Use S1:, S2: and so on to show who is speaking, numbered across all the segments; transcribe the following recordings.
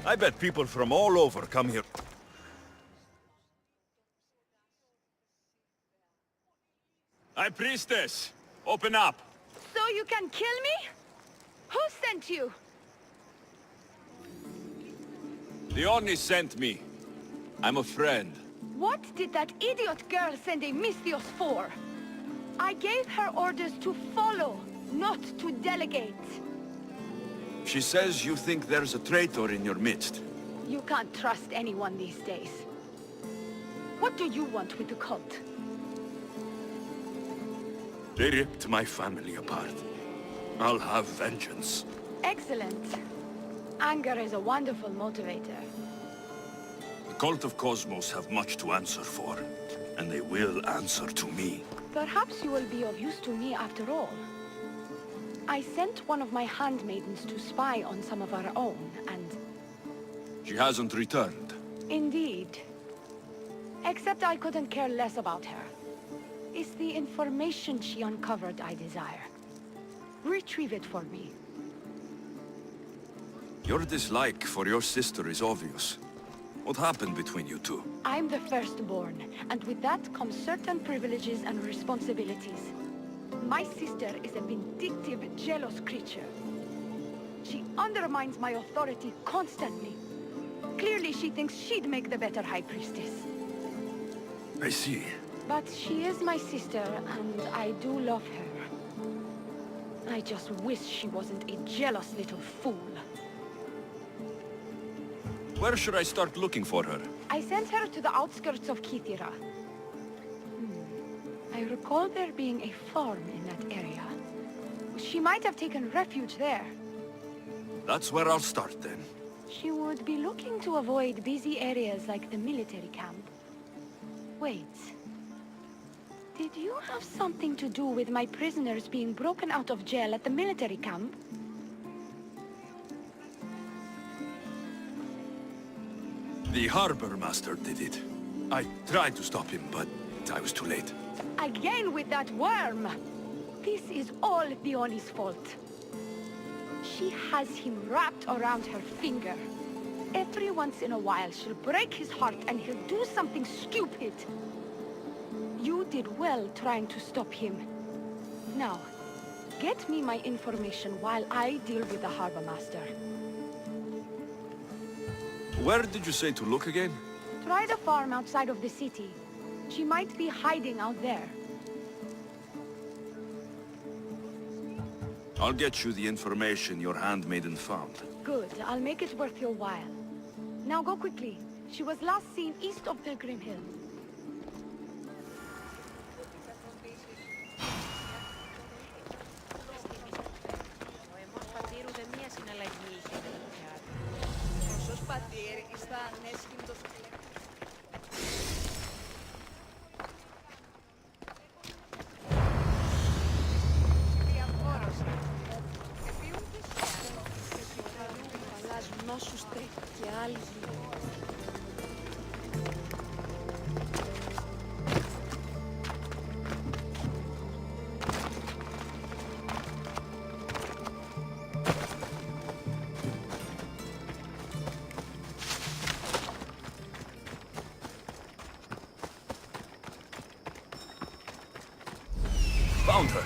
S1: I bet people from all over come here. High Priestess, open up.
S2: So you can kill me? Who sent you?
S1: The Oni sent me. I'm a friend.
S2: What did that idiot girl send a Misthios for? I gave her orders to follow, not to delegate.
S1: She says you think there's a traitor in your midst.
S2: You can't trust anyone these days. What do you want with the cult?
S1: They ripped my family apart. I'll have vengeance.
S2: Excellent. Anger is a wonderful motivator.
S1: The cult of Cosmos have much to answer for, and they will answer to me.
S2: Perhaps you will be of use to me after all. I sent one of my handmaidens to spy on some of our own, and...
S1: She hasn't returned.
S2: Indeed. Except I couldn't care less about her. It's the information she uncovered I desire. Retrieve it for me.
S1: Your dislike for your sister is obvious. What happened between you two?
S2: I'm the firstborn, and with that comes certain privileges and responsibilities. My sister is a vindictive, jealous creature. She undermines my authority constantly. Clearly she thinks she'd make the better High Priestess.
S1: I see.
S2: But she is my sister, and I do love her. I just wish she wasn't a jealous little fool.
S1: Where should I start looking for her?
S2: I sent her to the outskirts of Kythera. I recall there being a farm in that area. She might have taken refuge there.
S1: That's where I'll start then.
S2: She would be looking to avoid busy areas like the military camp. Wait. Did you have something to do with my prisoners being broken out of jail at the military camp?
S1: The harbor master did it. I tried to stop him, but I was too late.
S2: Again with that worm! This is all Theoni's fault. She has him wrapped around her finger. Every once in a while she'll break his heart and he'll do something stupid. You did well trying to stop him. Now, get me my information while I deal with the harbor master.
S1: Where did you say to look again?
S2: Try the farm outside of the city. She might be hiding out there.
S1: I'll get you the information your handmaiden found.
S2: Good. I'll make it worth your while. Now go quickly. She was last seen east of Pilgrim Hill.
S1: Found her.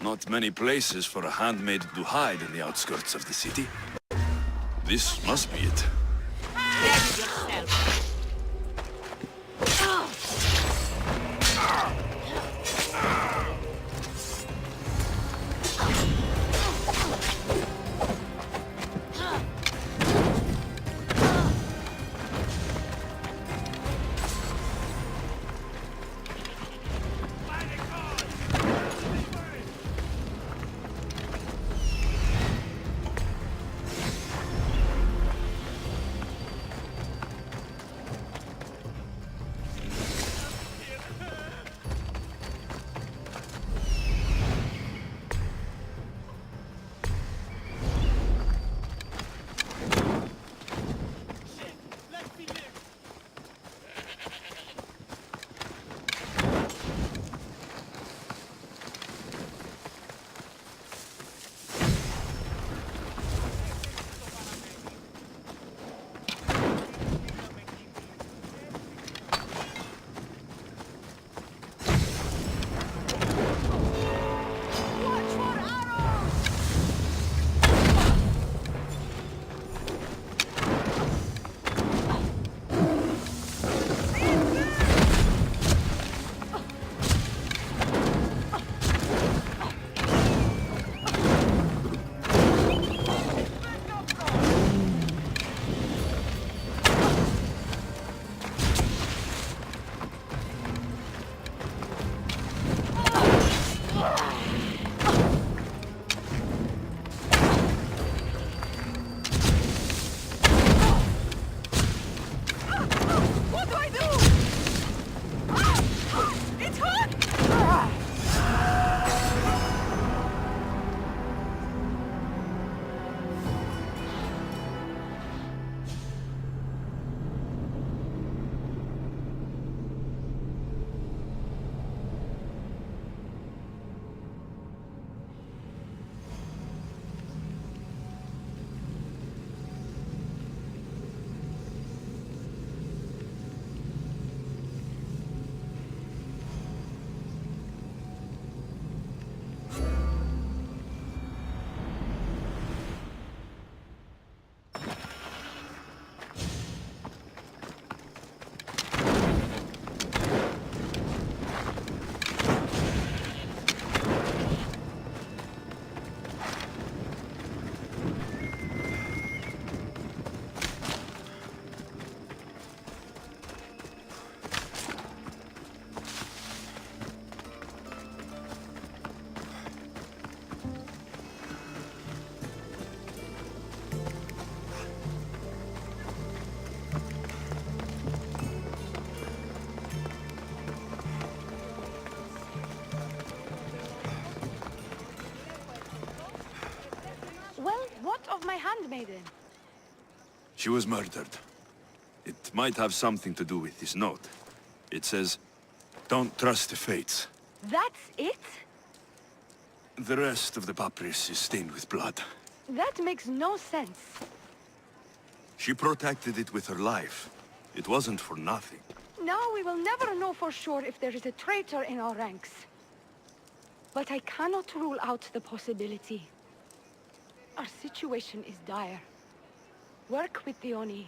S1: Not many places for a handmaid to hide in the outskirts of the city. This must be it.
S3: Ready yourself.
S1: She was murdered. It might have something to do with this note. It says, "Don't trust the fates."
S2: That's it?
S1: The rest of the papyrus is stained with blood.
S2: That makes no sense.
S1: She protected it with her life. It wasn't for nothing.
S2: Now we will never know for sure if there is a traitor in our ranks. But I cannot rule out the possibility. Our situation is dire. Work with the Oni.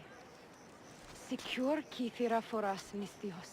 S2: Secure Kithira for us, Mistios.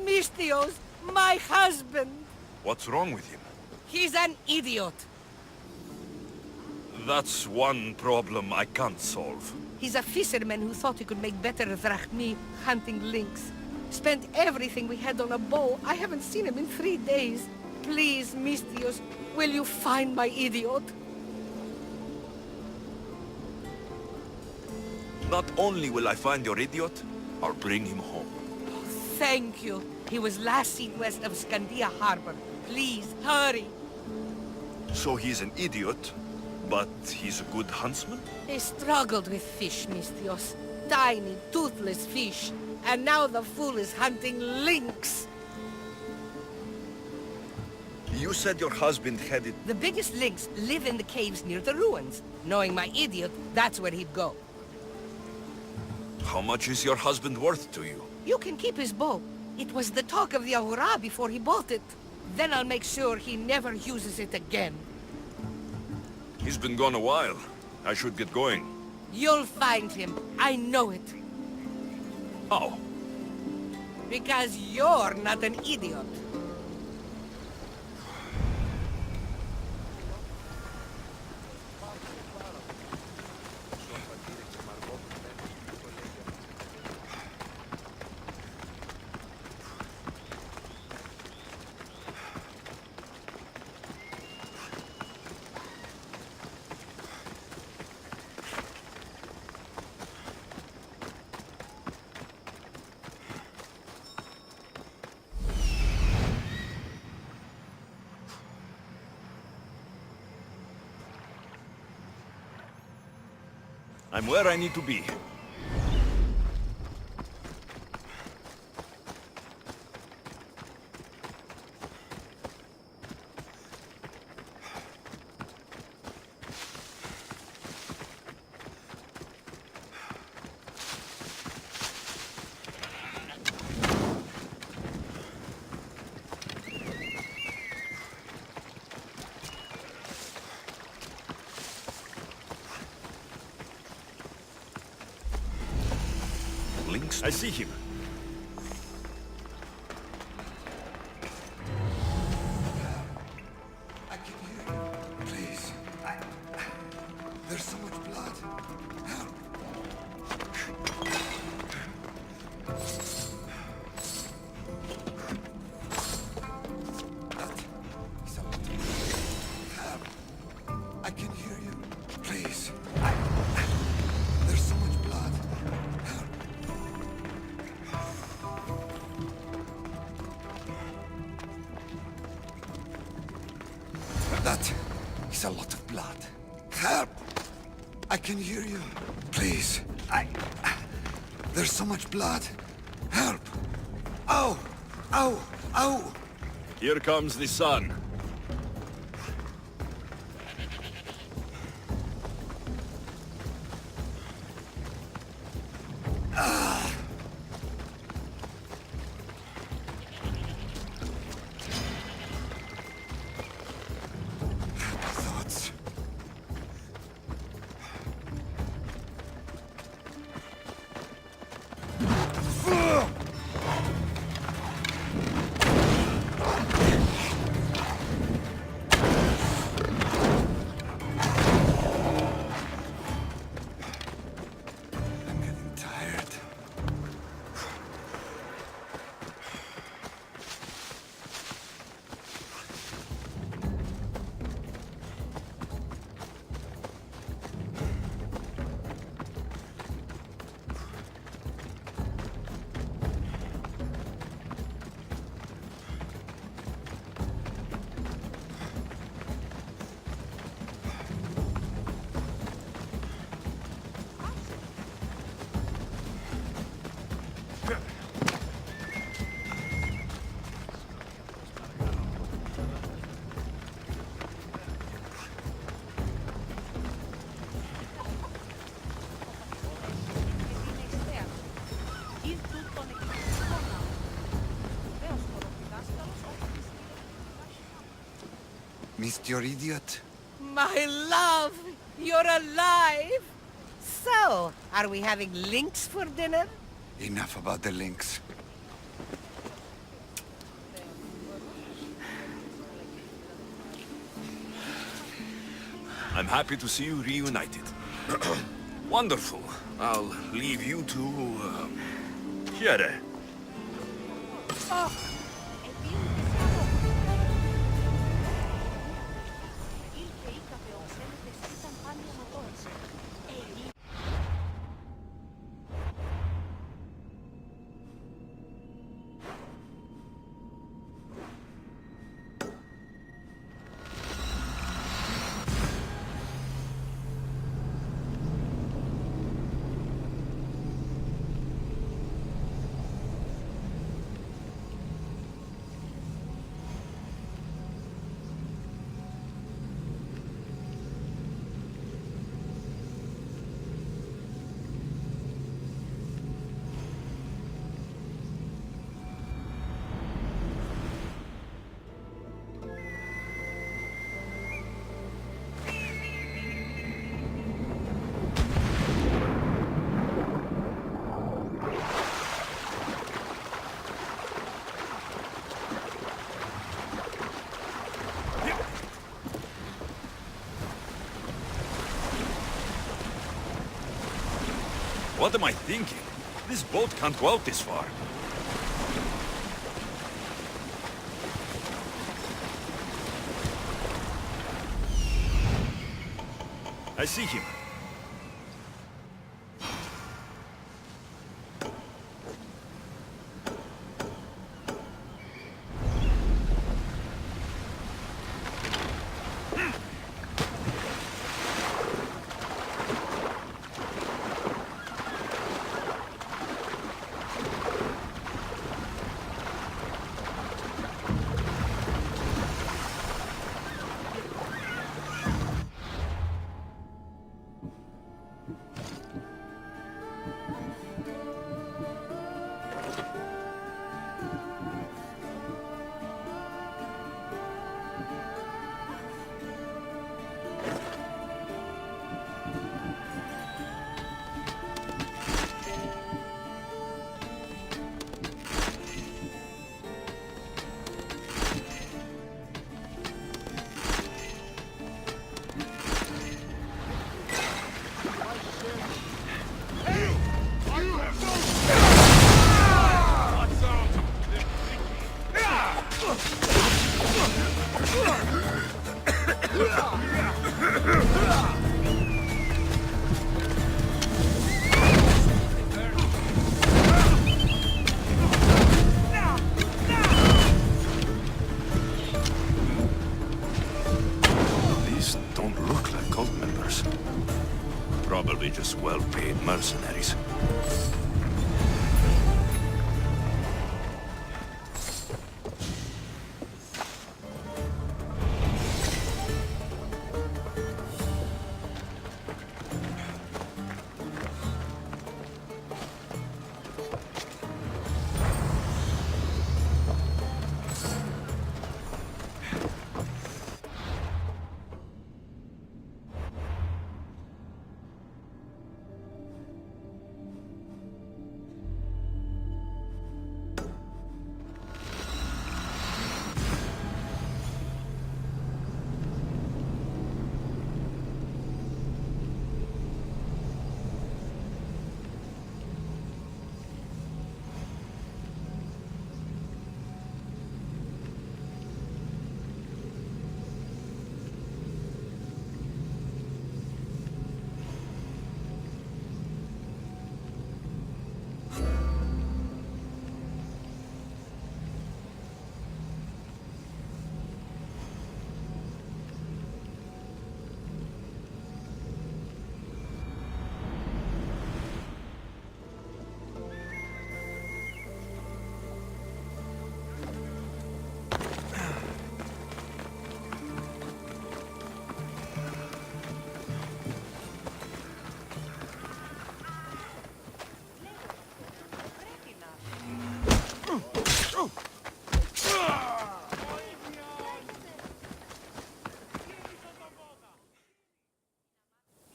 S3: Mistios, my husband.
S1: What's wrong with him?
S3: He's an idiot.
S1: That's one problem I can't solve.
S3: He's a fisherman who thought he could make better drachmi hunting lynx. Spent everything we had on a bow. I haven't seen him in 3 days. Please, Mistios, will you find my idiot?
S1: Not only will I find your idiot, I'll bring him home.
S3: Thank you. He was last seen west of Scandia Harbor. Please, hurry.
S1: So he's an idiot, but he's a good huntsman?
S3: They struggled with fish, Mistios. Tiny, toothless fish. And now the fool is hunting lynx.
S1: You said your husband headed...
S3: The biggest lynx live in the caves near the ruins. Knowing my idiot, that's where he'd go.
S1: How much is your husband worth to you?
S3: You can keep his bow. It was the talk of the Ahura before he bought it. Then I'll make sure he never uses it again.
S1: He's been gone a while. I should get going.
S3: You'll find him. I know it.
S1: How?
S3: Because you're not an idiot.
S1: I'm where I need to be. I see him.
S4: I can hear you. Please. There's so much blood. Help. That is a lot of blood. Help. I can hear you. Please. There's so much blood. Help. That is a lot of blood. Help! I can hear you. Please. There's so much blood. Help! Ow! Ow! Ow!
S1: Here comes the sun.
S4: Thoughts. I'm getting tired. Missed your idiot?
S3: My love, you're alive! So, are we having links for dinner?
S4: Enough about the links.
S1: I'm happy to see you reunited. Wonderful. I'll leave you to, Thierry. What am I thinking? This boat can't go out this far. I see him. soldiers. Probably just well-paid mercenaries.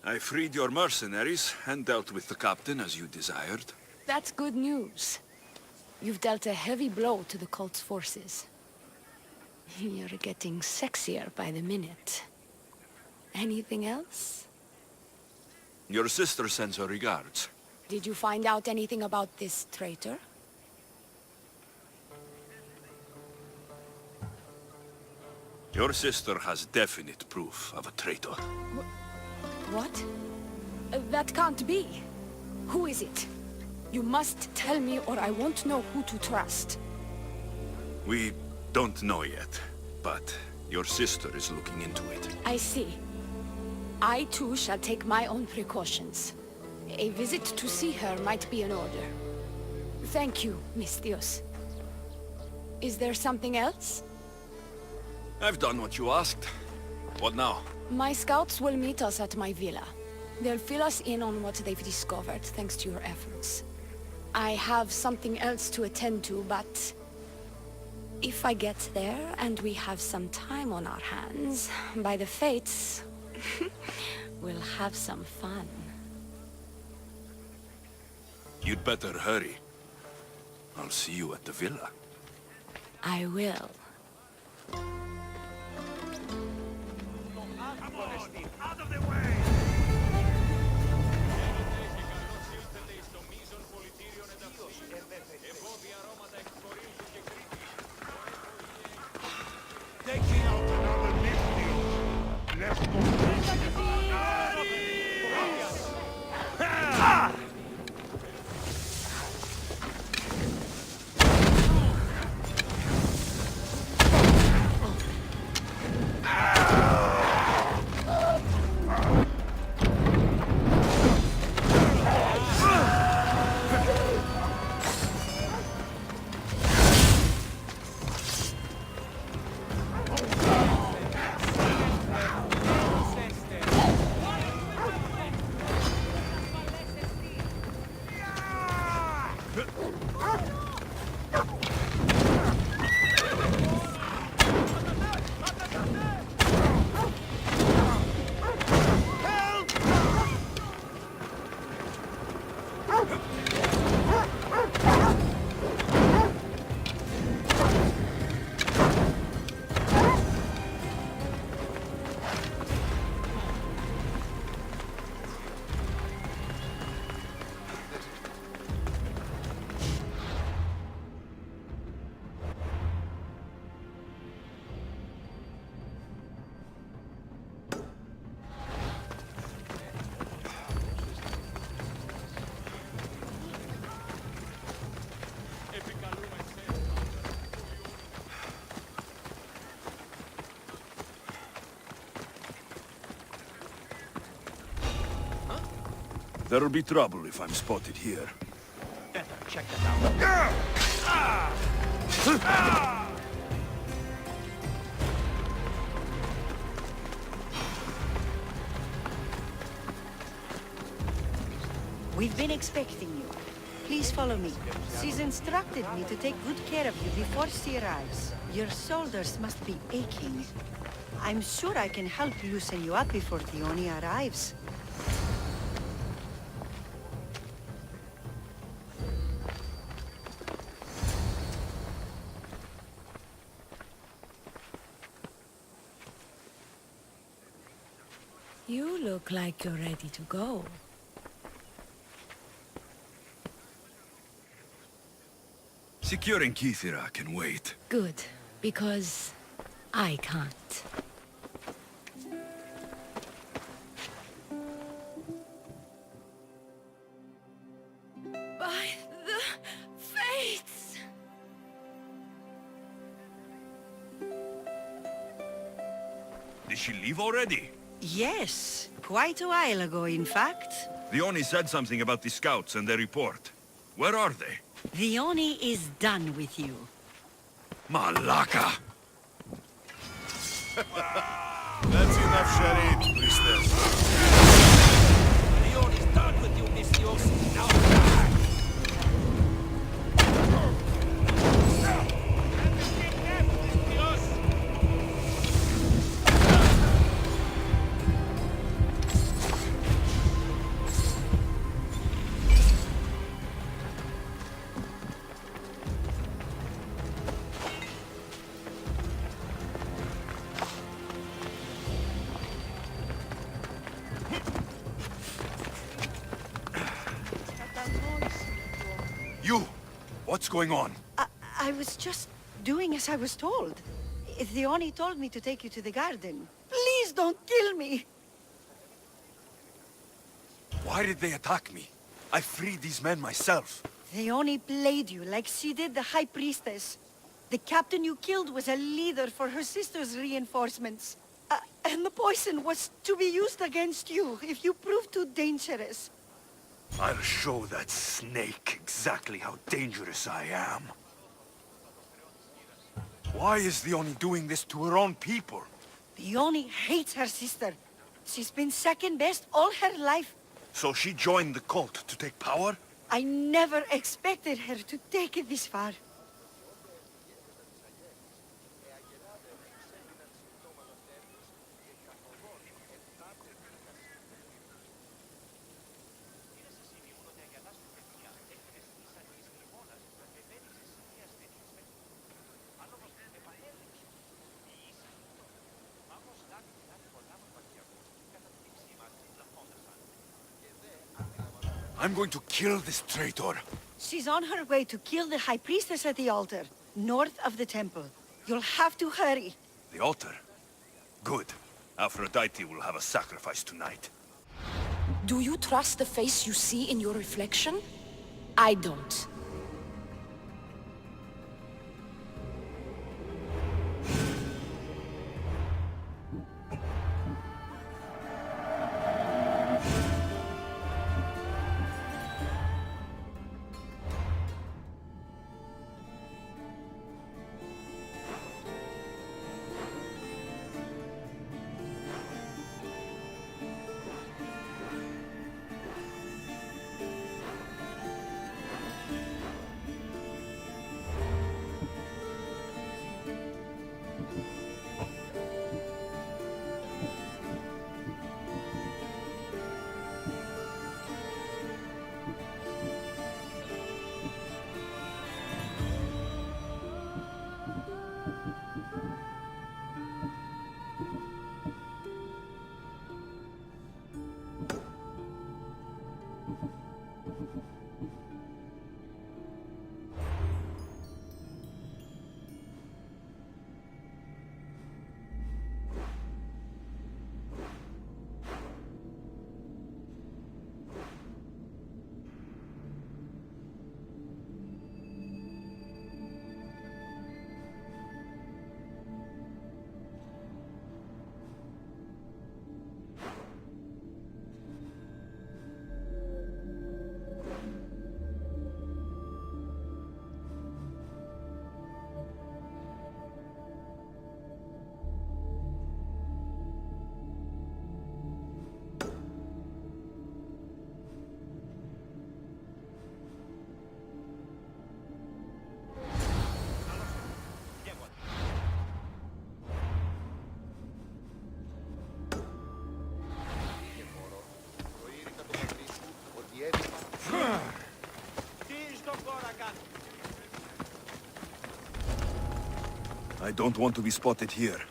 S1: I freed your mercenaries and dealt with the captain as you desired.
S2: That's good news. You've dealt a heavy blow to the cult's forces. You're getting sexier by the minute. Anything else?
S1: Your sister sends her regards.
S2: Did you find out anything about this traitor?
S1: Your sister has definite proof of a traitor.
S2: What? That can't be. Who is it? You must tell me or I won't know who to trust.
S1: We don't know yet, but your sister is looking into it.
S2: I see. I too shall take my own precautions. A visit to see her might be in order. Thank you, Misthios. Is there something else?
S1: I've done what you asked. What now?
S2: My scouts will meet us at my villa. They'll fill us in on what they've discovered, thanks to your efforts. I have something else to attend to, but... if I get there and we have some time on our hands, by the fates, we'll have some fun.
S1: You'd better hurry. I'll see you at the villa.
S2: I will.
S1: Out of the way!
S5: Taking out another Misthios. Let's go.
S1: There'll be trouble if I'm spotted here.
S6: Check that out.
S7: We've been expecting you. Please follow me. She's instructed me to take good care of you before she arrives. Your shoulders must be aching. I'm sure I can help loosen you up before Theoni arrives.
S8: You look like you're ready to go.
S1: Securing Kithira can wait.
S8: Good, because I can't. By the fates!
S1: Did she leave already?
S7: Yes, quite a while ago, in fact.
S1: The Oni said something about the scouts and their report. Where are they?
S7: Theoni is done with you.
S1: Malaka!
S5: That's enough charade, priestess.
S6: Leon is done with you, Mistios. Now die!
S1: You! What's going on?
S7: I was just doing as I was told. Theoni told me to take you to the garden. Please don't kill me!
S1: Why did they attack me? I freed these men myself.
S7: Theoni played you like she did the High Priestess. The captain you killed was a leader for her sister's reinforcements. And the poison was to be used against you if you prove too dangerous.
S1: I'll show that snake exactly how dangerous I am. Why is the Oni doing this to her own people?
S7: Theoni hates her sister. She's been second best all her life.
S1: So she joined the cult to take power?
S7: I never expected her to take it this far.
S1: I'm going to kill this traitor.
S7: She's on her way to kill the High Priestess at the altar, north of the temple. You'll have to hurry.
S1: The altar? Good. Aphrodite will have a sacrifice tonight.
S2: Do you trust the face you see in your reflection? I don't.
S1: I don't want to be spotted here.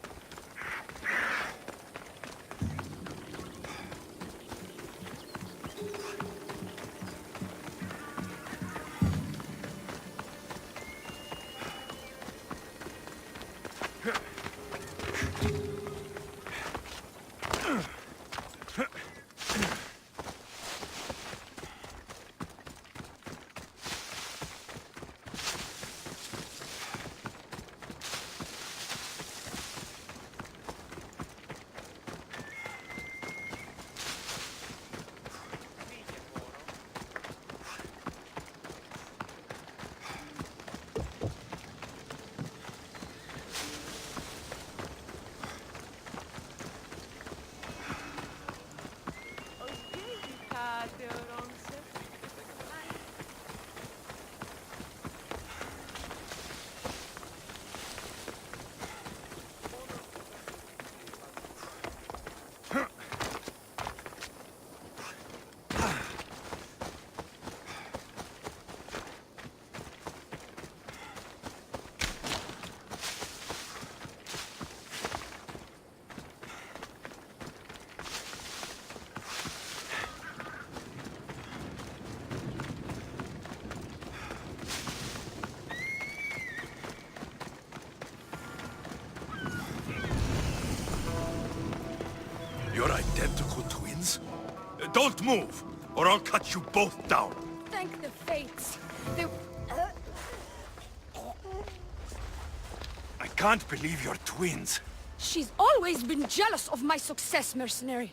S1: You're identical twins? Don't move, or I'll cut you both down.
S2: Thank the fates. They...
S1: I can't believe you're twins.
S2: She's always been jealous of my success, mercenary.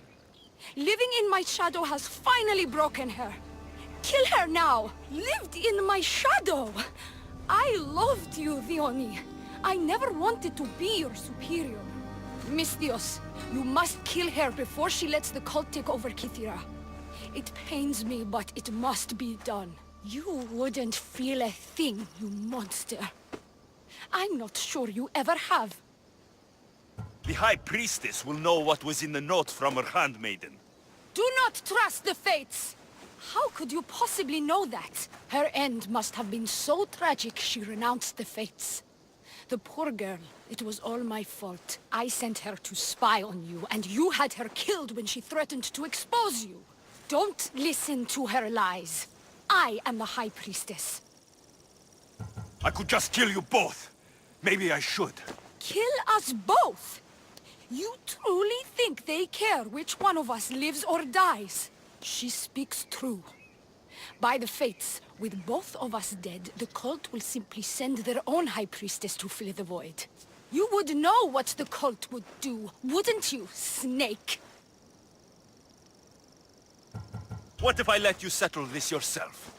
S2: Living in my shadow has finally broken her. Kill her now! Lived in my shadow! I loved you, Dione. I never wanted to be your superior. Misthios, you must kill her before she lets the cult take over Kythera. It pains me, but it must be done. You wouldn't feel a thing, you monster. I'm not sure you ever have.
S1: The High Priestess will know what was in the note from her handmaiden.
S2: Do not trust the fates! How could you possibly know that? Her end must have been so tragic she renounced the fates. The poor girl, it was all my fault. I sent her to spy on you, and you had her killed when she threatened to expose you. Don't listen to her lies. I am the High Priestess.
S1: I could just kill you both. Maybe I should.
S2: Kill us both? You truly think they care which one of us lives or dies? She speaks true. By the fates, with both of us dead, the cult will simply send their own High Priestess to fill the void. You would know what the cult would do, wouldn't you, snake?
S1: What if I let you settle this yourself?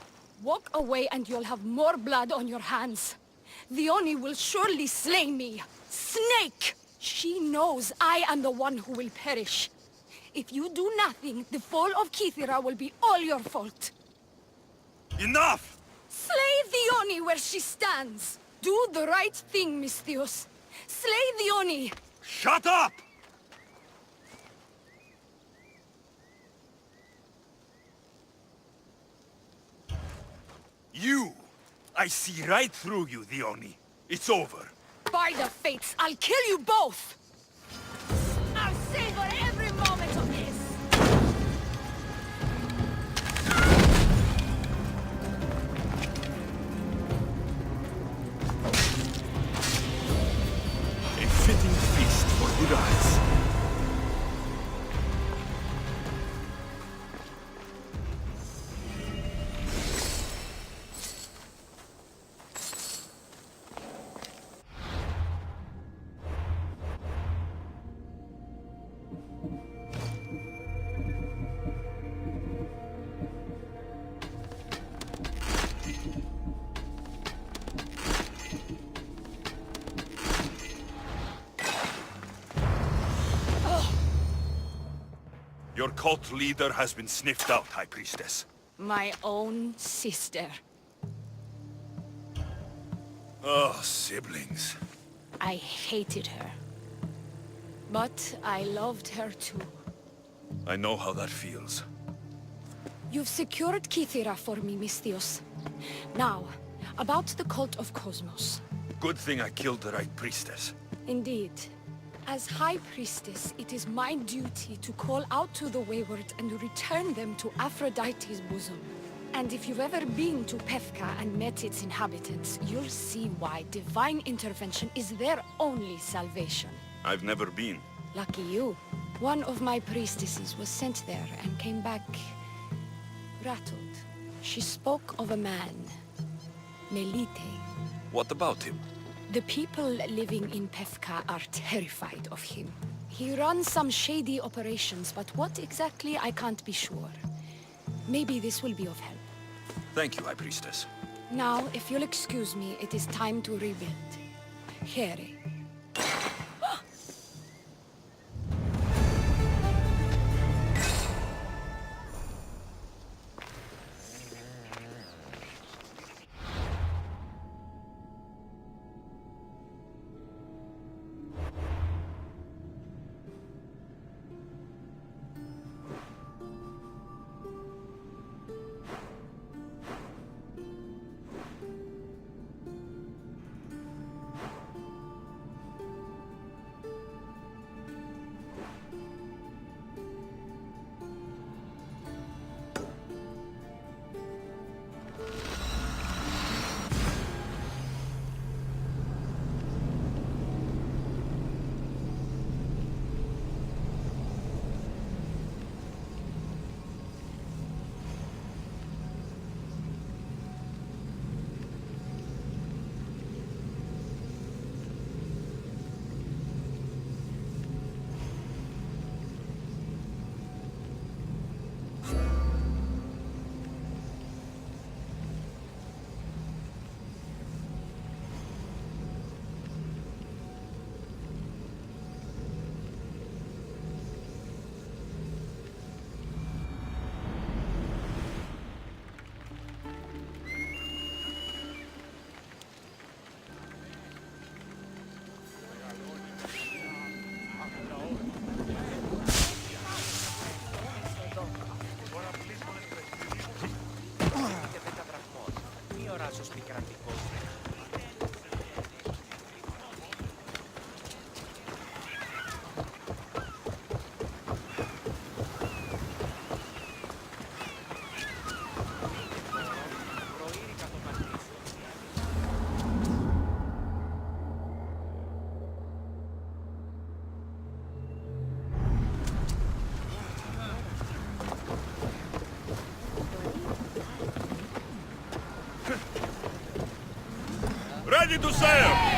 S2: Walk away and you'll have more blood on your hands. The Oni will surely slay me. Snake! She knows I am the one who will perish. If you do nothing, the fall of Kythera will be all your fault.
S1: Enough!
S2: Slay the Oni where she stands. Do the right thing, Misthios. Slay the Oni.
S1: Shut up! You! I see right through you, Dione. It's over.
S2: By the fates, I'll kill you both! I'll savor every moment of this!
S1: A fitting feast for your eyes. Your cult leader has been sniffed out, High Priestess.
S2: My own sister.
S1: Oh, siblings.
S2: I hated her. But I loved her too.
S1: I know how that feels.
S2: You've secured Kythera for me, Misthios. Now, about the Cult of Cosmos.
S1: Good thing I killed the right priestess.
S2: Indeed. As High Priestess, it is my duty to call out to the wayward and return them to Aphrodite's bosom. And if you've ever been to Pefka and met its inhabitants, you'll see why divine intervention is their only salvation.
S1: I've never been.
S2: Lucky you. One of my priestesses was sent there and came back rattled. She spoke of a man, Melite.
S1: What about him?
S2: The people living in Pefka are terrified of him. He runs some shady operations, but what exactly I can't be sure. Maybe this will be of help.
S1: Thank you, High Priestess.
S2: Now, if you'll excuse me, it is time to rebuild. Here.
S1: Ready to sail!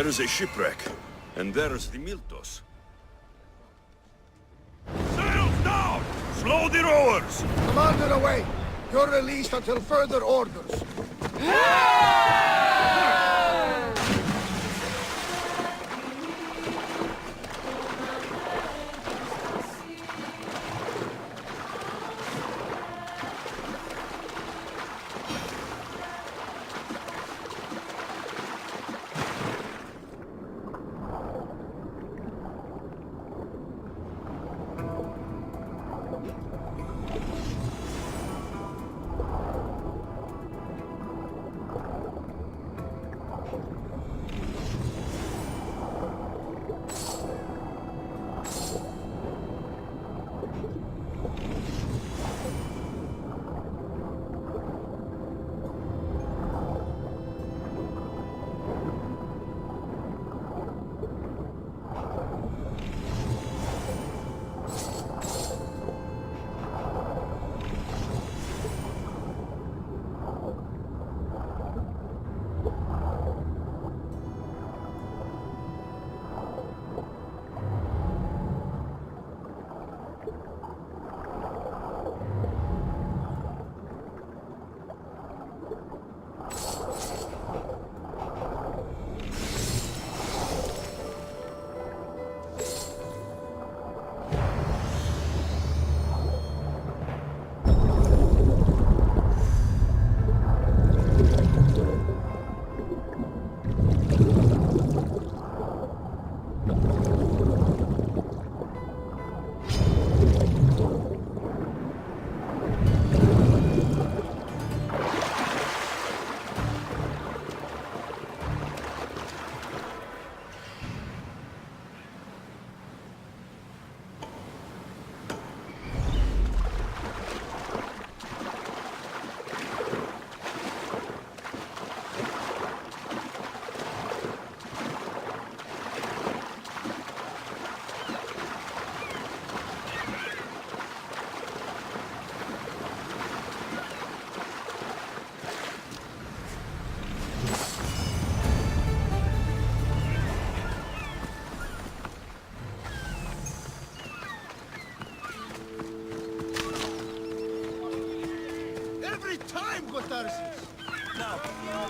S1: There is a shipwreck, and there's the Miltos. Sails down! Slow the rowers!
S5: Commander away! You're released until further orders.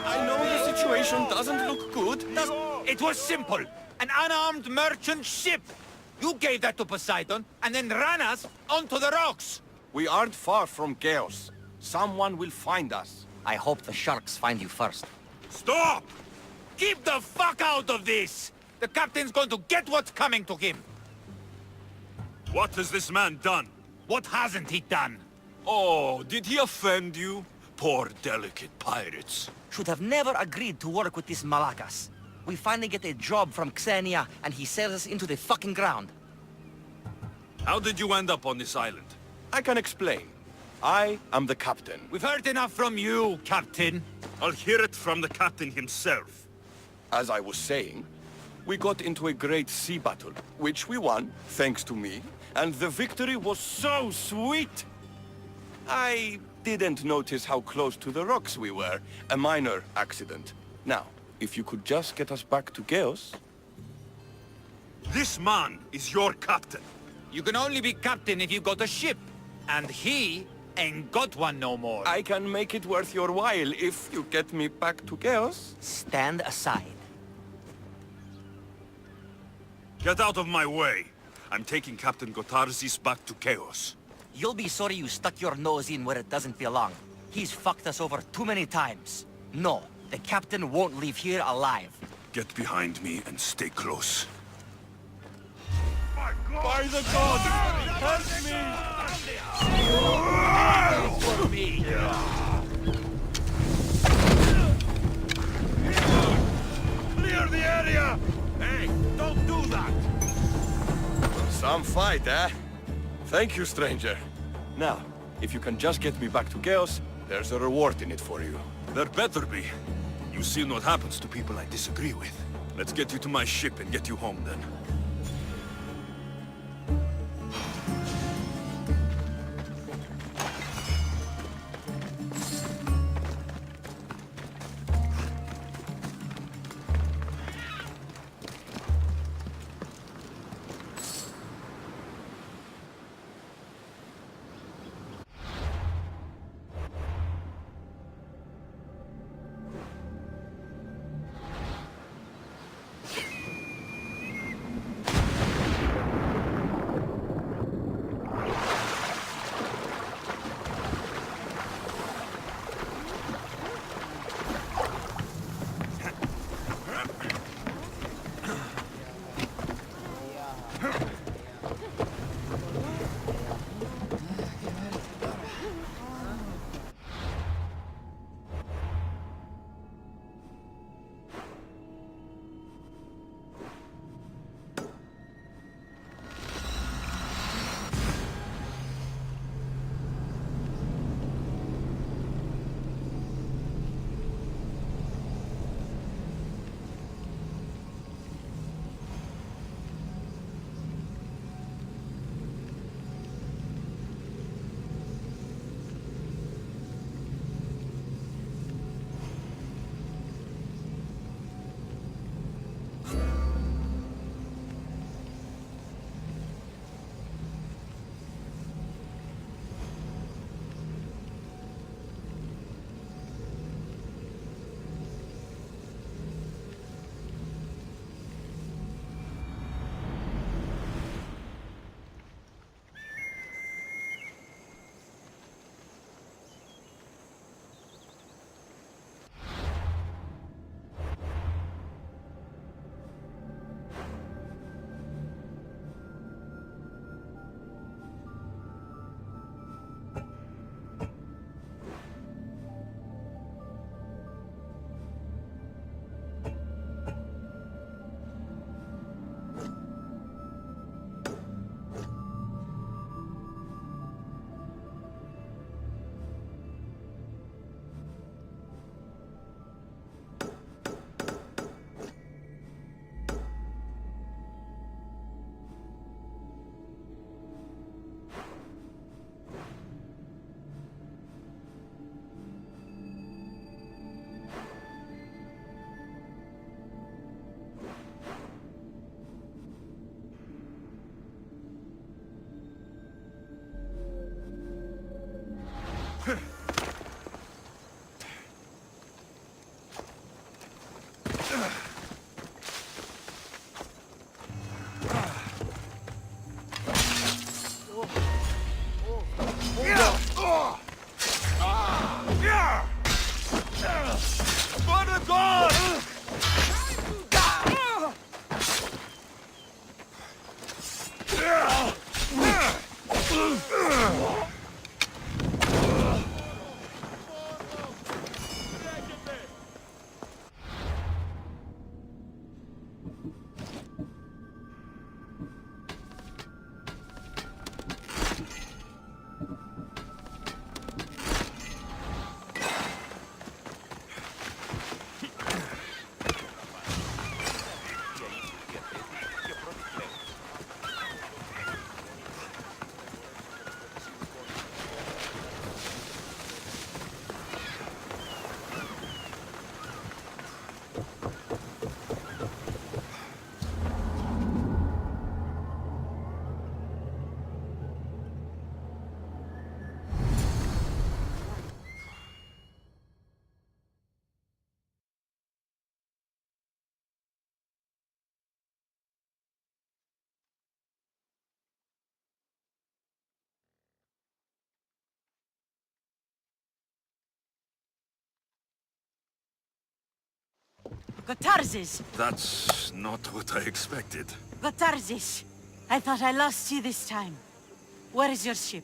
S6: I know the situation doesn't look good. It was simple. An unarmed merchant ship. You gave that to Poseidon, and then ran us onto the rocks.
S9: We aren't far from chaos. Someone will find us.
S10: I hope the sharks find you first.
S1: Stop!
S6: Keep the fuck out of this! The captain's going to get what's coming to him.
S1: What has this man done?
S6: What hasn't he done?
S1: Oh, did he offend you? Poor delicate pirates.
S10: Should have never agreed to work with this Malakas. We finally get a job from Xenia, and he sells us into the fucking ground.
S1: How did you end up on this island?
S9: I can explain. I am the captain.
S6: We've heard enough from you, Captain.
S1: I'll hear it from the captain himself.
S9: As I was saying, we got into a great sea battle, which we won, thanks to me, and the victory was so sweet! I didn't notice how close to the rocks we were. A minor accident. Now, if you could just get us back to Chaos...
S1: This man is your captain.
S6: You can only be captain if you got a ship. And he ain't got one no more.
S9: I can make it worth your while if you get me back to Chaos.
S10: Stand aside.
S1: Get out of my way. I'm taking Captain Gotarzis back to Chaos.
S10: You'll be sorry you stuck your nose in where it doesn't belong. He's fucked us over too many times. No, the captain won't leave here alive.
S1: Get behind me and stay close.
S9: By the gods! Help me!
S6: For me.
S1: Clear the area!
S6: Hey, don't do that!
S9: Some fight, eh? Thank you, stranger. Now, if you can just get me back to Chaos, there's a reward in it for you.
S1: There better be. You've seen what happens to people I disagree with. Let's get you to my ship and get you home then.
S7: Gotarzes!
S1: That's not what I expected.
S7: Gotarzes! I thought I lost you this time. Where is your ship?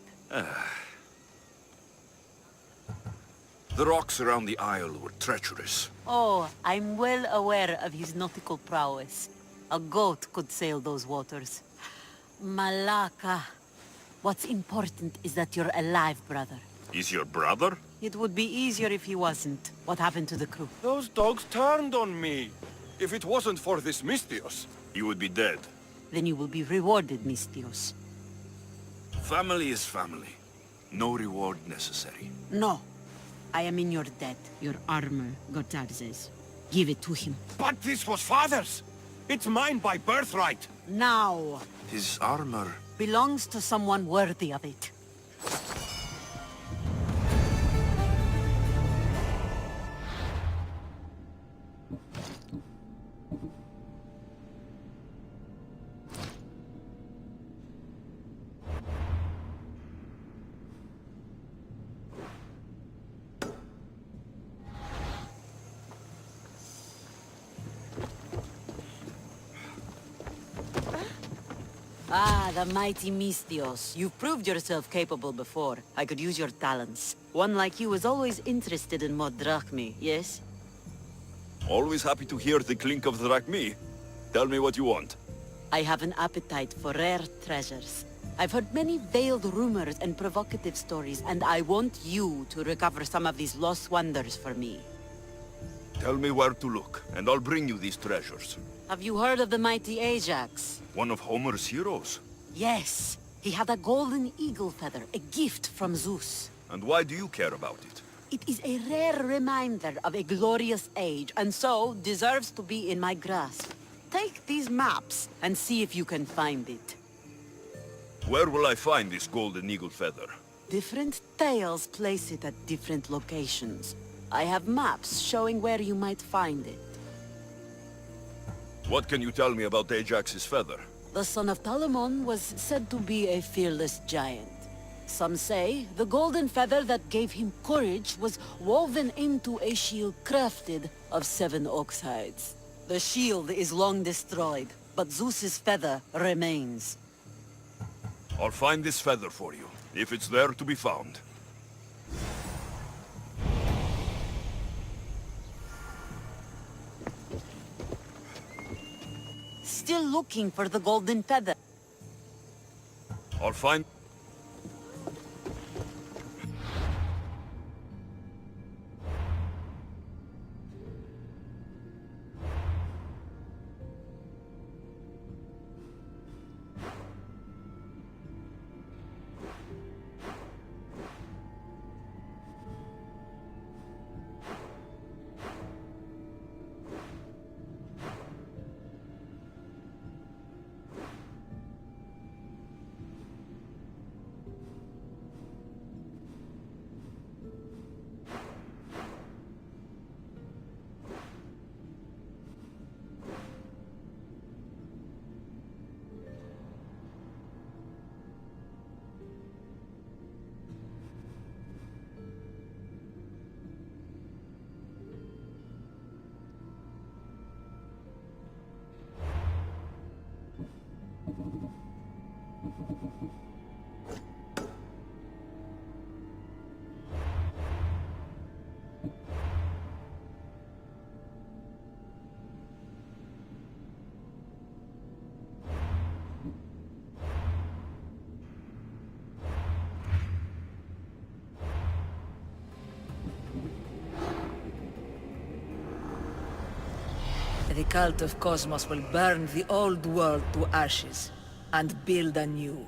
S1: The rocks around the isle were treacherous.
S7: Oh, I'm well aware of his nautical prowess. A goat could sail those waters. Malaka. What's important is that you're alive, brother.
S1: Is your brother?
S7: It would be easier if he wasn't. What happened to the crew?
S9: Those dogs turned on me. If it wasn't for this Misthios.
S1: He would be dead.
S7: Then you will be rewarded, Misthios.
S1: Family is family. No reward necessary.
S7: No. I am in your debt. Your armor, Gotarzes. Give it to him.
S9: But this was father's. It's mine by birthright.
S7: Now.
S1: His armor...
S7: Belongs to someone worthy of it. Ah, the mighty Misthios. You've proved yourself capable before. I could use your talents. One like you is always interested in more drachmi, yes?
S1: Always happy to hear the clink of the drachmi. Tell me what you want.
S7: I have an appetite for rare treasures. I've heard many veiled rumors and provocative stories, and I want you to recover some of these lost wonders for me.
S1: Tell me where to look, and I'll bring you these treasures.
S7: Have you heard of the mighty Ajax?
S1: One of Homer's heroes?
S7: Yes. He had a golden eagle feather, a gift from Zeus.
S1: And why do you care about it?
S7: It is a rare reminder of a glorious age, and so deserves to be in my grasp. Take these maps and see if you can find it.
S1: Where will I find this golden eagle feather?
S7: Different tales place it at different locations. I have maps showing where you might find it.
S1: What can you tell me about Ajax's feather?
S7: The son of Telamon was said to be a fearless giant. Some say the golden feather that gave him courage was woven into a shield crafted of 7 ox hides. The shield is long destroyed, but Zeus's feather remains.
S1: I'll find this feather for you, if it's there to be found.
S7: Still looking for the golden feather.
S1: I'll find...
S11: The cult of Cosmos will burn the old world to ashes, and build anew.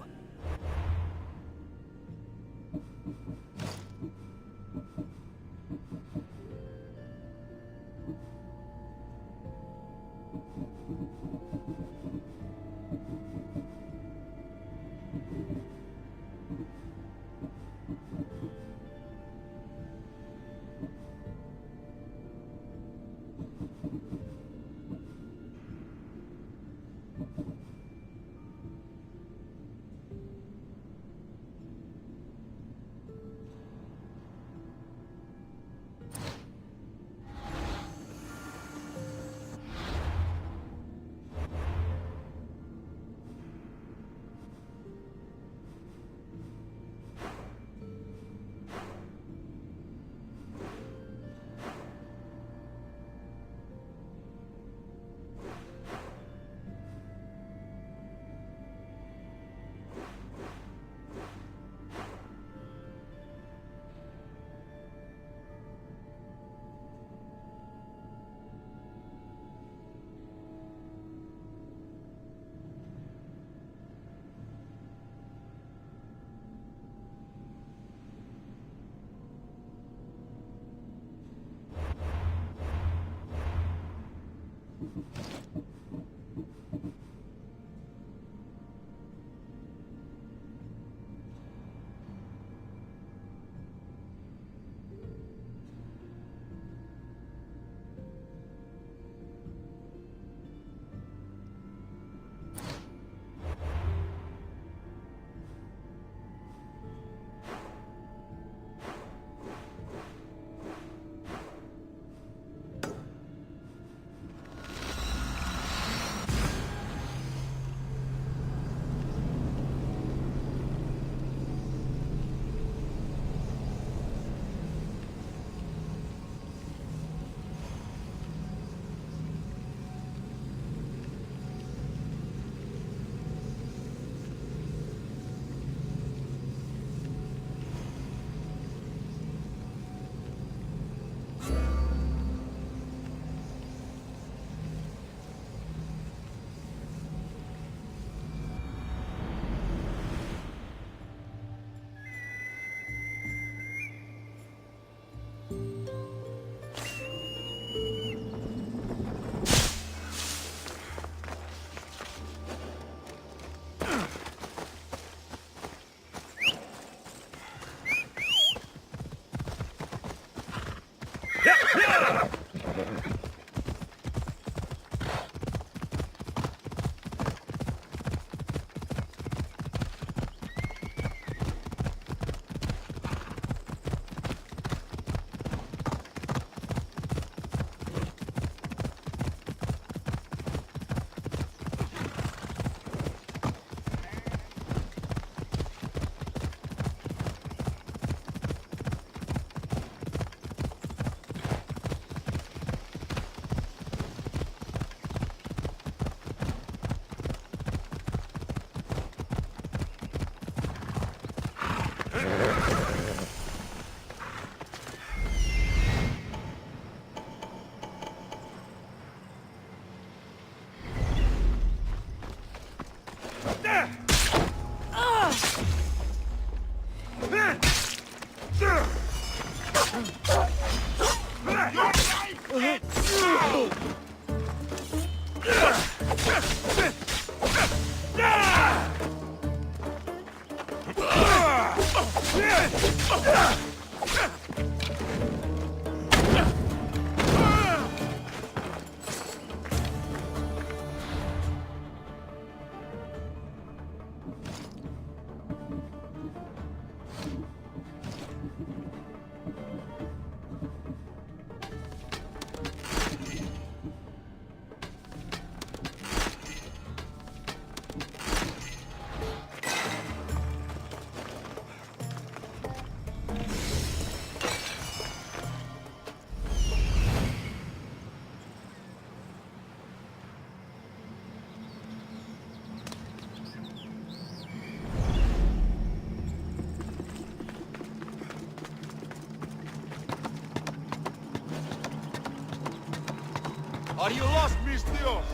S6: Are you lost?
S5: Mis Dios!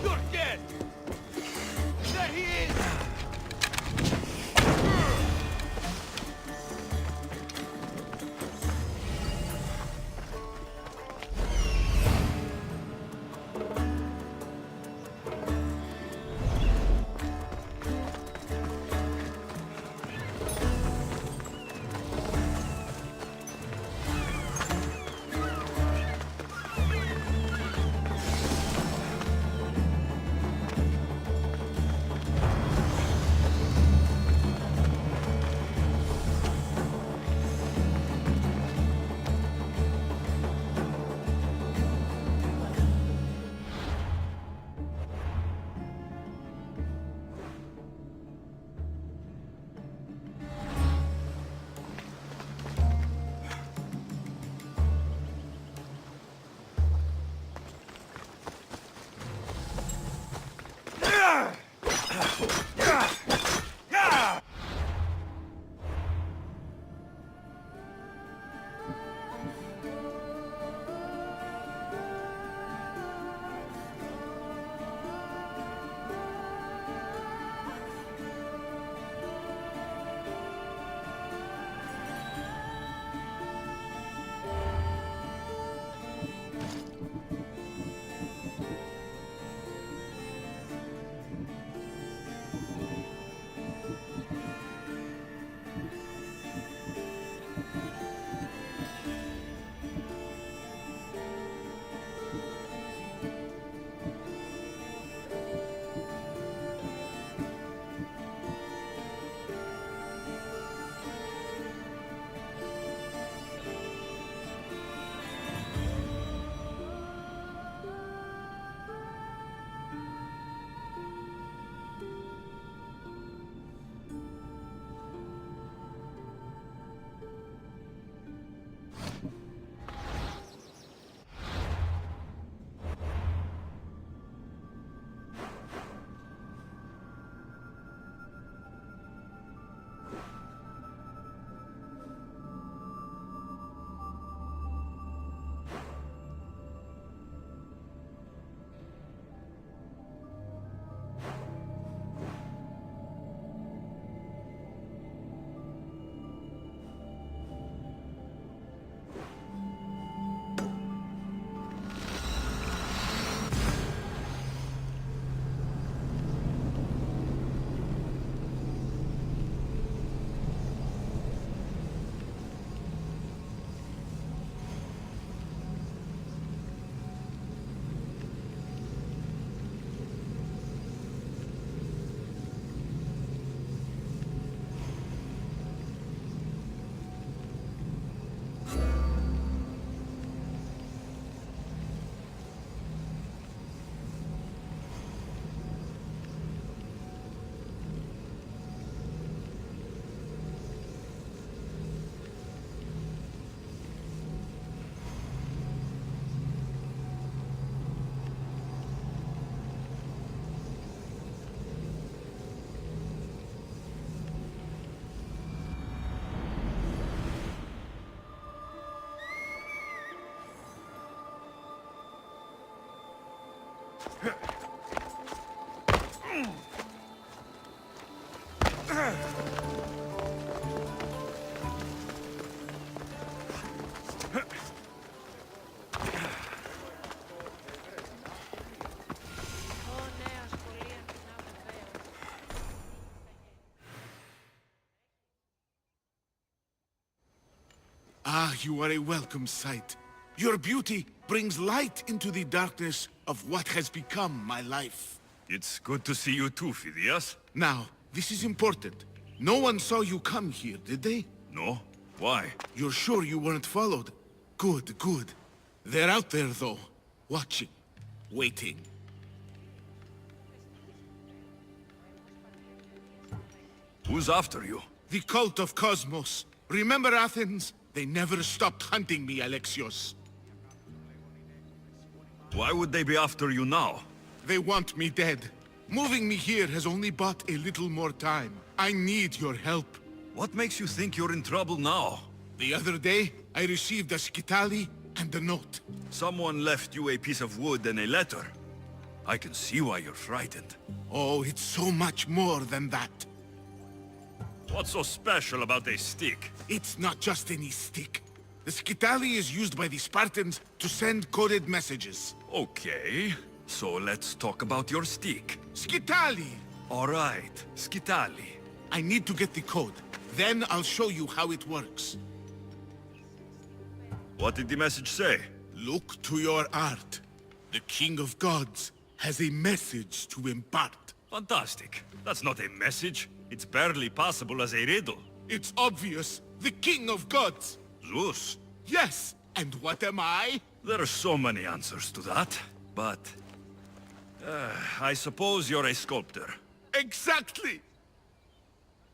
S6: You're dead! There he is!
S5: Ah, you are a welcome sight. Your beauty brings light into the darkness of what has become my life.
S1: It's good to see you too, Phidias.
S5: Now, this is important. No one saw you come here, did they?
S1: No? Why?
S5: You're sure you weren't followed? Good, good. They're out there, though. Watching. Waiting.
S1: Who's after you?
S5: The cult of Cosmos. Remember Athens? They never stopped hunting me, Alexios.
S1: Why would they be after you now?
S5: They want me dead. Moving me here has only bought a little more time. I need your help.
S1: What makes you think you're in trouble now?
S5: The other day, I received a Skitali And the note.
S1: Someone left you a piece of wood and a letter. I can see why you're frightened.
S5: Oh, it's so much more than that.
S1: What's so special about a stick?
S5: It's not just any stick. The Skitali is used by the Spartans to send coded messages.
S1: Okay, so let's talk about your stick.
S5: Skitali!
S1: All right, Skitali.
S5: I need to get the code. Then I'll show you how it works.
S1: What did the message say?
S5: Look to your art. The King of Gods has a message to impart.
S1: Fantastic. That's not a message. It's barely possible as a riddle.
S5: It's obvious. The King of Gods.
S1: Zeus.
S5: Yes. And what am I?
S1: There are so many answers to that, but... I suppose you're a sculptor.
S5: Exactly.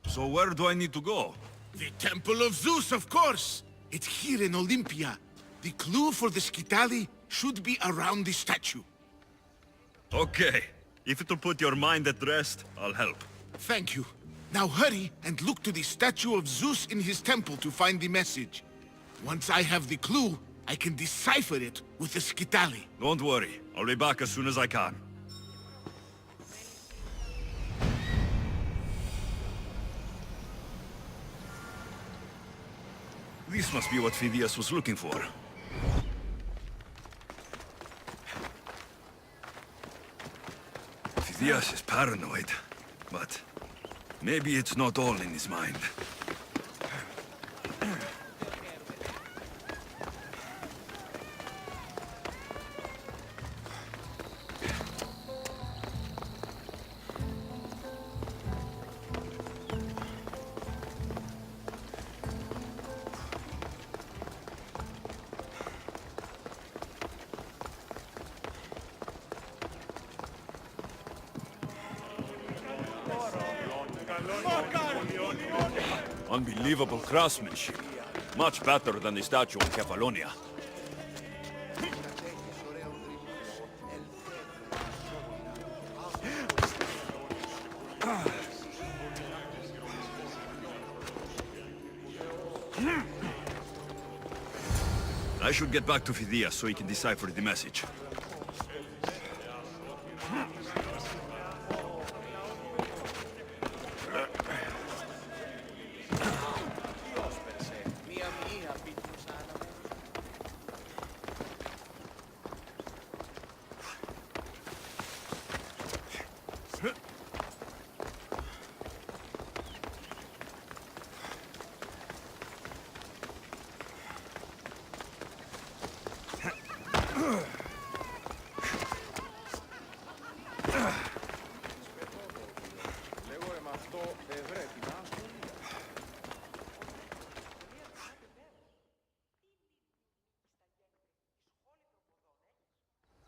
S1: So where do I need to go?
S5: The Temple of Zeus, of course. It's here in Olympia. The clue for the Skitali should be around the statue.
S1: Okay. If it'll put your mind at rest, I'll help.
S5: Thank you. Now hurry and look to the statue of Zeus in his temple to find the message. Once I have the clue, I can decipher it with the Skitali.
S1: Don't worry. I'll be back as soon as I can. This must be what Phidias was looking for. Phidias is paranoid, but maybe it's not all in his mind. Unbelievable craftsmanship. Much better than the statue in Kefalonia. I should get back to Phidias so he can decipher the message.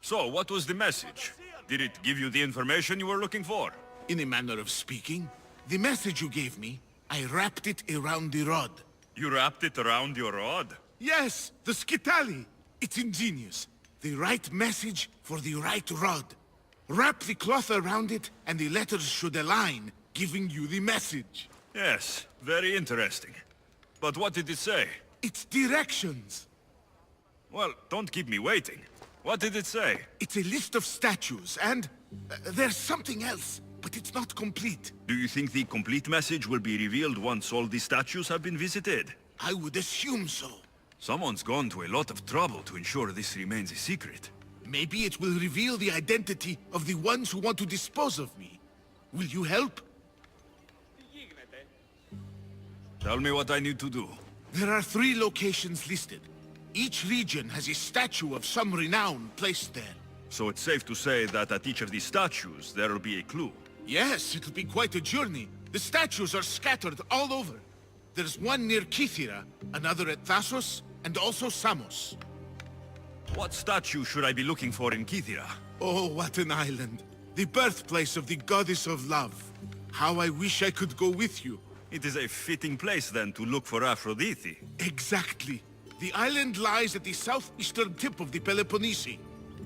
S1: So, what was the message? Did it give you the information you were looking for?
S5: In a manner of speaking, the message you gave me, I wrapped it around the rod.
S1: You wrapped it around your rod?
S5: Yes, the Skitali. It's ingenious. The right message for the right rod. Wrap the cloth around it, and the letters should align, giving you the message.
S1: Yes, very interesting. But what did it say?
S5: It's directions.
S1: Well, don't keep me waiting. What did it say?
S5: It's a list of statues, and there's something else, but it's not complete.
S1: Do you think the complete message will be revealed once all the statues have been visited?
S5: I would assume so.
S1: Someone's gone to a lot of trouble to ensure this remains a secret.
S5: Maybe it will reveal the identity of the ones who want to dispose of me. Will you help?
S1: Tell me what I need to do.
S5: There are 3 locations listed. Each region has a statue of some renown placed there.
S1: So it's safe to say that at each of these statues, there'll be a clue.
S5: Yes, it'll be quite a journey. The statues are scattered all over. There's one near Kythera, another at Thasos, and also Samos.
S1: What statue should I be looking for in Kythera?
S5: Oh, what an island. The birthplace of the goddess of love. How I wish I could go with you.
S1: It is a fitting place, then, to look for Aphrodite.
S5: Exactly. The island lies at the southeastern tip of the Peloponnese.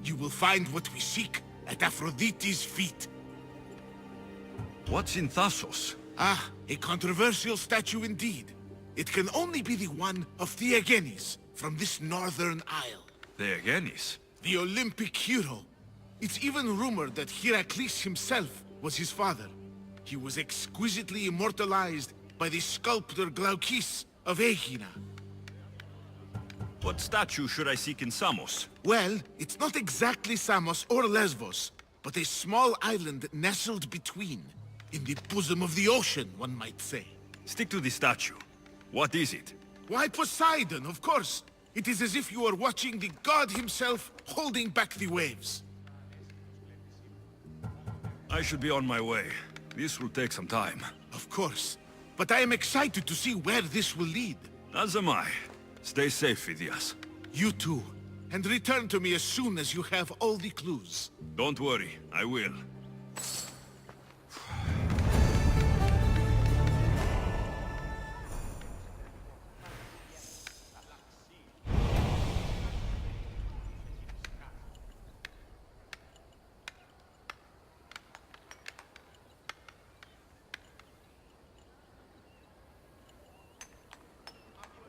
S5: You will find what we seek at Aphrodite's feet.
S1: What's in Thasos?
S5: Ah, a controversial statue indeed. It can only be the one of Theagenes from this northern isle.
S1: Theagenes?
S5: The Olympic hero. It's even rumored that Heracles himself was his father. He was exquisitely immortalized by the sculptor Glaukis of Aegina.
S1: What statue should I seek in Samos?
S5: Well, it's not exactly Samos or Lesbos, but a small island nestled between. In the bosom of the ocean, one might say.
S1: Stick to the statue. What is it?
S5: Why, Poseidon, of course. It is as if you are watching the god himself holding back the waves.
S1: I should be on my way. This will take some time.
S5: Of course. But I am excited to see where this will lead.
S1: As am I. Stay safe, Phidias.
S5: You too. And return to me as soon as you have all the clues.
S1: Don't worry, I will.